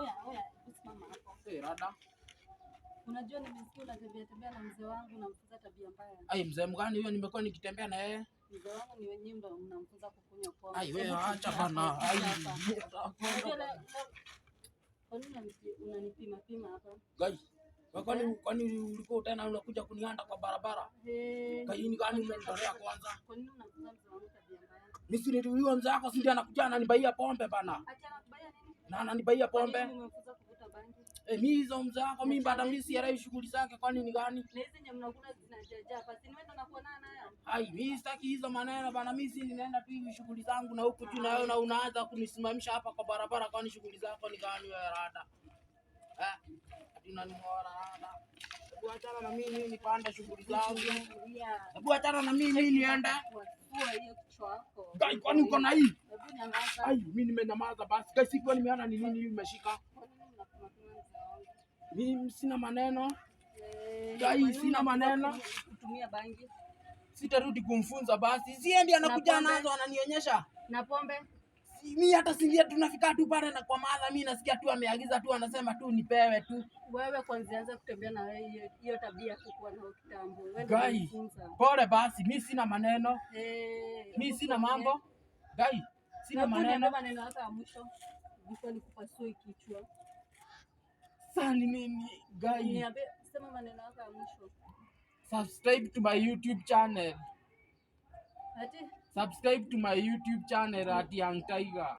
Oya, usimama hapo. Rada. Unajua nimesikia unatembea na mzee wangu unamfunza tabia mbaya. Ai, mzee mgani huyo nimekuwa nikitembea na yeye? Mzee wangu ni wenyewe ndo mnamfunza kukunywa pombe. Ai, wewe acha bana. Ai. Kwa nini unanipima hapa? Gai. Kwani ulikuwa tena unakuja kunianda kwa barabara? Kaini gani umenitolea kwanza? Kwa nini unamfunza mzee wangu tabia mbaya? Mimi si ndio mzee wako, si ndio anakuja ananibaia pombe bana. Acha anakubaya nini? Na ananibaia pombe. Umemfunza kuvuta bangi. Mimi hizo mzee wako mimi bado mimi sielewi shughuli zake, kwani ni gani? Na hizi nyama mnakula zinajaja hapa. Si nimeenda na kuonana naye. Ai, mimi sitaki hizo maneno bana, mimi si ninaenda tu shughuli zangu na huku tu na wewe unaanza kunisimamisha hapa kwa barabara, kwani shughuli zako ni gani wewe rada? Unaniona rada. Hebu achana na mimi nipande shughuli zangu. Hebu achana na mimi niende. Hiyo kichwa yako. Gai, kwani uko na hii? Ai, mimi nimenyamaza basi. Kai siku nimeona ni nini hivi umeshika? Mimi sina maneno. Gai, sina maneno. Kutumia bangi. Sitarudi kumfunza basi. Sie ndiye anakuja nazo ananionyesha. Na pombe? Mimi hata singia tunafika tu pale na kwa maana mimi nasikia tu ameagiza tu anasema tu nipewe tu. Wewe kwanza anza kutembea na wewe hiyo tabia kukuwa na kitambo. Wewe Gai, pole basi, mimi sina maneno. Mimi sina mambo. Gai, sina maneno. Maneno hata mwisho. Before nikupasue kichwa. Sasa ni nini? Gai, niambie sema maneno hata mwisho. Subscribe to my YouTube channel. Ati? Subscribe to my YouTube channel at Young Tiger.